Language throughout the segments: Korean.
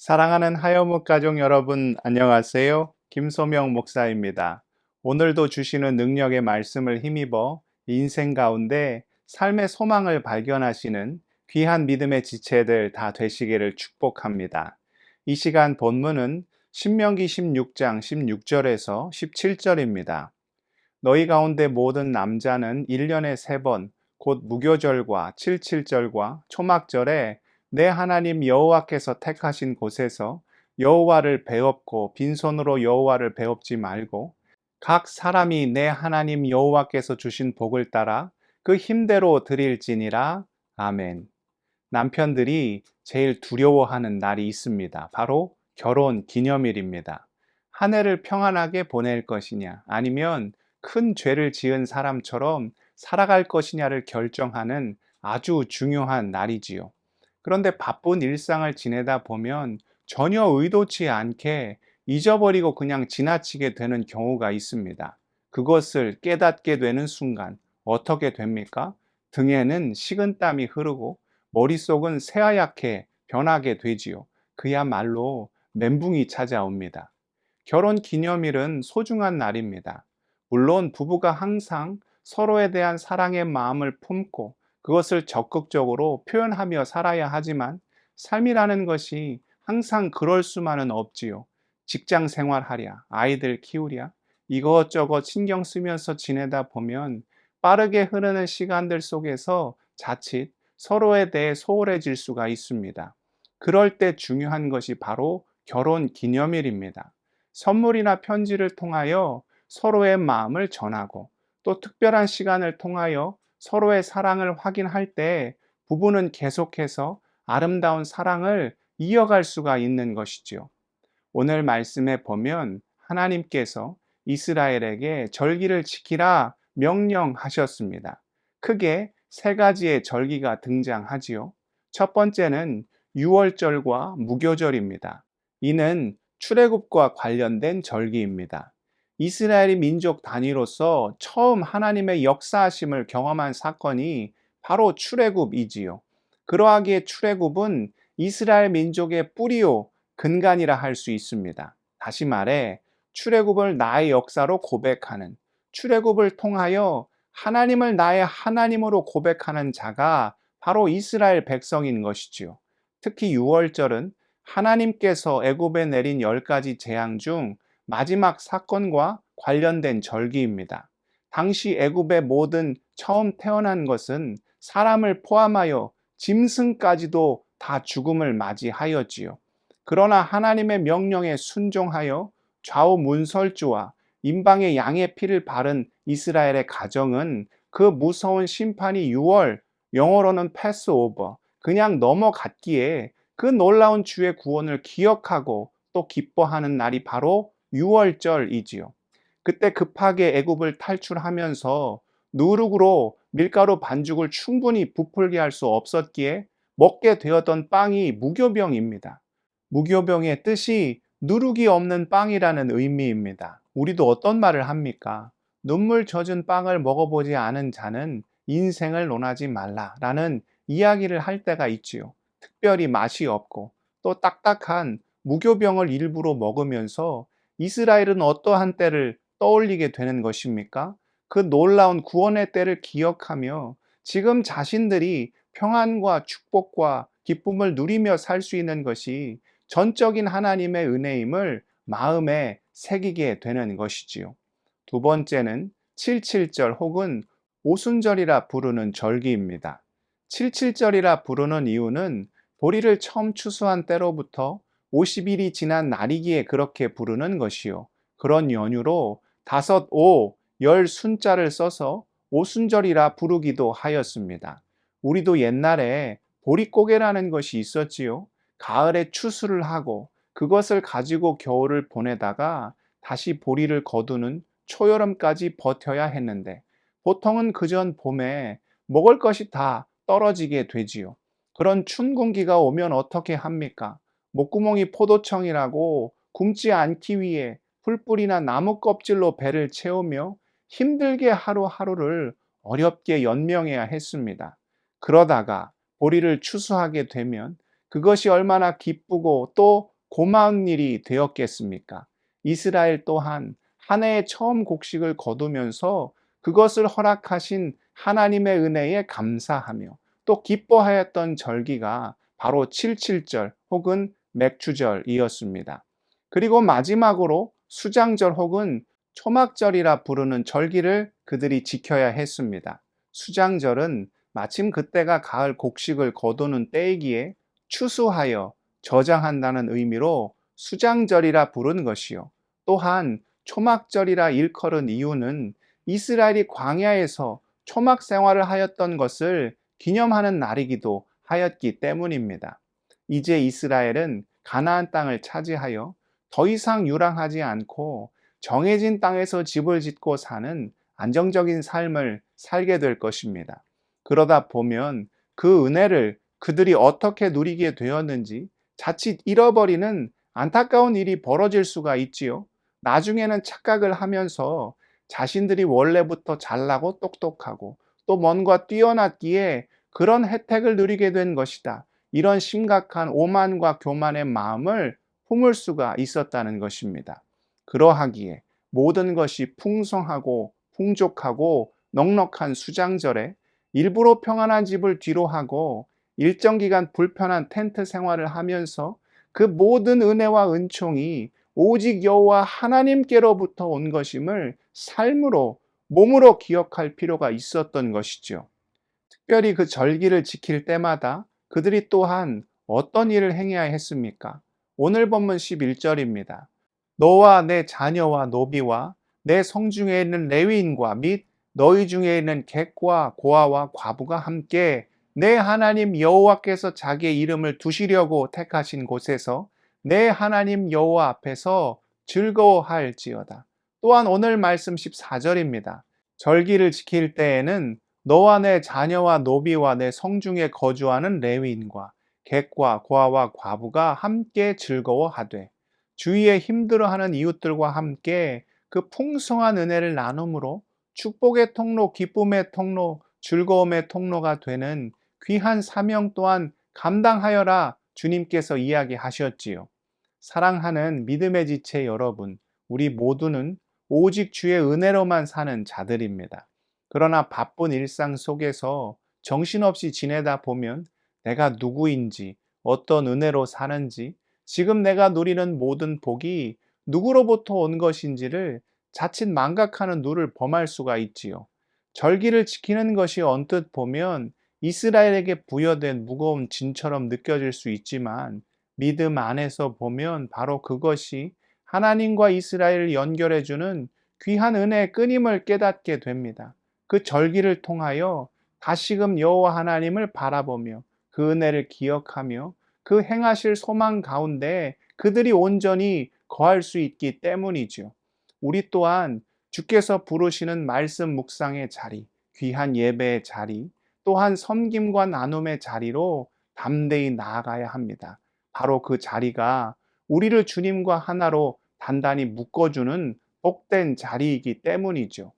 사랑하는 하여묵 가족 여러분, 안녕하세요. 김소명 목사입니다. 오늘도 주시는 능력의 말씀을 힘입어 인생 가운데 삶의 소망을 발견하시는 귀한 믿음의 지체들 다 되시기를 축복합니다. 이 시간 본문은 신명기 16장 16절에서 17절입니다. 너희 가운데 모든 남자는 1년에 3번 곧 무교절과 칠칠절과 초막절에 내 하나님 여호와께서 택하신 곳에서 여호와를 배웁고 빈손으로 여호와를 배웁지 말고 각 사람이 내 하나님 여호와께서 주신 복을 따라 그 힘대로 드릴지니라. 아멘. 남편들이 제일 두려워하는 날이 있습니다. 바로 결혼 기념일입니다. 한 해를 평안하게 보낼 것이냐, 아니면 큰 죄를 지은 사람처럼 살아갈 것이냐를 결정하는 아주 중요한 날이지요. 그런데 바쁜 일상을 지내다 보면 전혀 의도치 않게 잊어버리고 그냥 지나치게 되는 경우가 있습니다. 그것을 깨닫게 되는 순간 어떻게 됩니까? 등에는 식은땀이 흐르고 머릿속은 새하얗게 변하게 되지요. 그야말로 멘붕이 찾아옵니다. 결혼 기념일은 소중한 날입니다. 물론 부부가 항상 서로에 대한 사랑의 마음을 품고 그것을 적극적으로 표현하며 살아야 하지만 삶이라는 것이 항상 그럴 수만은 없지요. 직장 생활하랴, 아이들 키우랴, 이것저것 신경 쓰면서 지내다 보면 빠르게 흐르는 시간들 속에서 자칫 서로에 대해 소홀해질 수가 있습니다. 그럴 때 중요한 것이 바로 결혼 기념일입니다. 선물이나 편지를 통하여 서로의 마음을 전하고 또 특별한 시간을 통하여 서로의 사랑을 확인할 때 부부는 계속해서 아름다운 사랑을 이어갈 수가 있는 것이지요. 오늘 말씀에 보면 하나님께서 이스라엘에게 절기를 지키라 명령하셨습니다. 크게 세 가지의 절기가 등장하지요. 첫 번째는 유월절과 무교절입니다. 이는 출애굽과 관련된 절기입니다. 이스라엘이 민족 단위로서 처음 하나님의 역사하심을 경험한 사건이 바로 출애굽이지요. 그러하기에 출애굽은 이스라엘 민족의 뿌리요 근간이라 할 수 있습니다. 다시 말해 출애굽을 나의 역사로 고백하는, 출애굽을 통하여 하나님을 나의 하나님으로 고백하는 자가 바로 이스라엘 백성인 것이지요. 특히 유월절은 하나님께서 애굽에 내린 10가지 재앙 중 마지막 사건과 관련된 절기입니다. 당시 애굽의 모든 처음 태어난 것은 사람을 포함하여 짐승까지도 다 죽음을 맞이하였지요. 그러나 하나님의 명령에 순종하여 좌우 문설주와 임방의 양의 피를 바른 이스라엘의 가정은 그 무서운 심판이 6월, 영어로는 패스오버, 그냥 넘어갔기에 그 놀라운 주의 구원을 기억하고 또 기뻐하는 날이 바로 6월절이지요. 그때 급하게 애굽을 탈출하면서 누룩으로 밀가루 반죽을 충분히 부풀게 할 수 없었기에 먹게 되었던 빵이 무교병입니다. 무교병의 뜻이 누룩이 없는 빵이라는 의미입니다. 우리도 어떤 말을 합니까? 눈물 젖은 빵을 먹어보지 않은 자는 인생을 논하지 말라라는 이야기를 할 때가 있지요. 특별히 맛이 없고 또 딱딱한 무교병을 일부러 먹으면서 이스라엘은 어떠한 때를 떠올리게 되는 것입니까? 그 놀라운 구원의 때를 기억하며 지금 자신들이 평안과 축복과 기쁨을 누리며 살 수 있는 것이 전적인 하나님의 은혜임을 마음에 새기게 되는 것이지요. 두 번째는 칠칠절 혹은 오순절이라 부르는 절기입니다. 칠칠절이라 부르는 이유는 보리를 처음 추수한 때로부터 50일이 지난 날이기에 그렇게 부르는 것이요. 그런 연유로 다섯 오, 열 순자를 써서 오순절이라 부르기도 하였습니다. 우리도 옛날에 보릿고개라는 것이 있었지요. 가을에 추수를 하고 그것을 가지고 겨울을 보내다가 다시 보리를 거두는 초여름까지 버텨야 했는데 보통은 그전 봄에 먹을 것이 다 떨어지게 되지요. 그런 춘궁기가 오면 어떻게 합니까? 목구멍이 포도청이라고 굶지 않기 위해 풀뿌리나 나무 껍질로 배를 채우며 힘들게 하루하루를 어렵게 연명해야 했습니다. 그러다가 보리를 추수하게 되면 그것이 얼마나 기쁘고 또 고마운 일이 되었겠습니까? 이스라엘 또한 한 해의 처음 곡식을 거두면서 그것을 허락하신 하나님의 은혜에 감사하며 또 기뻐하였던 절기가 바로 칠칠절 혹은 맥주절이었습니다. 그리고 마지막으로 수장절 혹은 초막절이라 부르는 절기를 그들이 지켜야 했습니다. 수장절은 마침 그때가 가을 곡식을 거두는 때이기에 추수하여 저장한다는 의미로 수장절이라 부른 것이요. 또한 초막절이라 일컬은 이유는 이스라엘이 광야에서 초막 생활을 하였던 것을 기념하는 날이기도 하였기 때문입니다. 이제 이스라엘은 가나안 땅을 차지하여 더 이상 유랑하지 않고 정해진 땅에서 집을 짓고 사는 안정적인 삶을 살게 될 것입니다. 그러다 보면 그 은혜를 그들이 어떻게 누리게 되었는지 자칫 잃어버리는 안타까운 일이 벌어질 수가 있지요. 나중에는 착각을 하면서 자신들이 원래부터 잘나고 똑똑하고 또 뭔가 뛰어났기에 그런 혜택을 누리게 된 것이다. 이런 심각한 오만과 교만의 마음을 품을 수가 있었다는 것입니다. 그러하기에 모든 것이 풍성하고 풍족하고 넉넉한 수장절에 일부러 평안한 집을 뒤로하고 일정 기간 불편한 텐트 생활을 하면서 그 모든 은혜와 은총이 오직 여호와 하나님께로부터 온 것임을 삶으로 몸으로 기억할 필요가 있었던 것이죠. 특별히 그 절기를 지킬 때마다 그들이 또한 어떤 일을 행해야 했습니까? 오늘 본문 11절입니다. 너와 내 자녀와 노비와 내 성중에 있는 레위인과 및 너희 중에 있는 객과 고아와 과부가 함께 내 하나님 여호와께서 자기의 이름을 두시려고 택하신 곳에서 내 하나님 여호와 앞에서 즐거워할지어다. 또한 오늘 말씀 14절입니다. 절기를 지킬 때에는 너와 내 자녀와 노비와 내 성중에 거주하는 레위인과 객과 고아와 과부가 함께 즐거워하되 주위에 힘들어하는 이웃들과 함께 그 풍성한 은혜를 나눔으로 축복의 통로, 기쁨의 통로, 즐거움의 통로가 되는 귀한 사명 또한 감당하여라 주님께서 이야기하셨지요. 사랑하는 믿음의 지체 여러분, 우리 모두는 오직 주의 은혜로만 사는 자들입니다. 그러나 바쁜 일상 속에서 정신없이 지내다 보면 내가 누구인지, 어떤 은혜로 사는지, 지금 내가 누리는 모든 복이 누구로부터 온 것인지를 자칫 망각하는 눈을 범할 수가 있지요. 절기를 지키는 것이 언뜻 보면 이스라엘에게 부여된 무거운 진처럼 느껴질 수 있지만 믿음 안에서 보면 바로 그것이 하나님과 이스라엘을 연결해주는 귀한 은혜의 끊임을 깨닫게 됩니다. 그 절기를 통하여 다시금 여호와 하나님을 바라보며 그 은혜를 기억하며 그 행하실 소망 가운데 그들이 온전히 거할 수 있기 때문이죠. 우리 또한 주께서 부르시는 말씀 묵상의 자리, 귀한 예배의 자리, 또한 섬김과 나눔의 자리로 담대히 나아가야 합니다. 바로 그 자리가 우리를 주님과 하나로 단단히 묶어주는 복된 자리이기 때문이죠.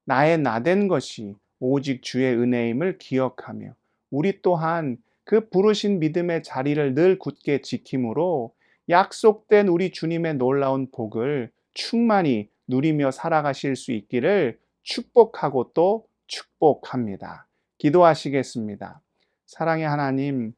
나의 나된 것이 오직 주의 은혜임을 기억하며 우리 또한 그 부르신 믿음의 자리를 늘 굳게 지킴으로 약속된 우리 주님의 놀라운 복을 충만히 누리며 살아가실 수 있기를 축복하고 또 축복합니다. 기도하시겠습니다. 사랑의 하나님,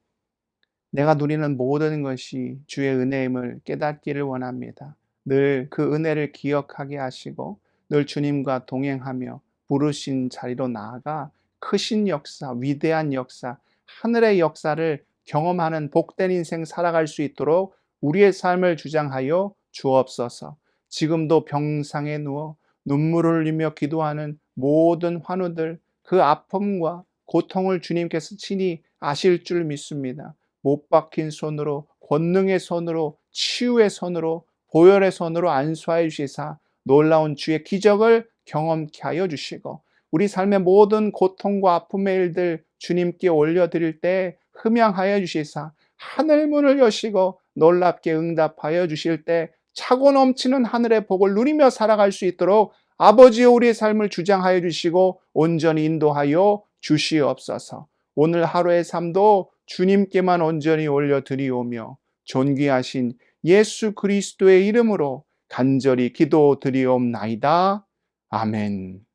내가 누리는 모든 것이 주의 은혜임을 깨닫기를 원합니다. 늘 그 은혜를 기억하게 하시고 늘 주님과 동행하며 부르신 자리로 나아가 크신 역사, 위대한 역사, 하늘의 역사를 경험하는 복된 인생 살아갈 수 있도록 우리의 삶을 주장하여 주옵소서. 지금도 병상에 누워 눈물을 흘리며 기도하는 모든 환우들, 그 아픔과 고통을 주님께서 친히 아실 줄 믿습니다. 못 박힌 손으로, 권능의 손으로, 치유의 손으로, 보혈의 손으로 안수하여 주시사 놀라운 주의 기적을 경험케 하여 주시고 우리 삶의 모든 고통과 아픔의 일들 주님께 올려드릴 때 흠양하여 주시사 하늘 문을 여시고 놀랍게 응답하여 주실 때 차고 넘치는 하늘의 복을 누리며 살아갈 수 있도록 아버지여 우리의 삶을 주장하여 주시고 온전히 인도하여 주시옵소서. 오늘 하루의 삶도 주님께만 온전히 올려드리오며 존귀하신 예수 그리스도의 이름으로 간절히 기도드리옵나이다. 아멘.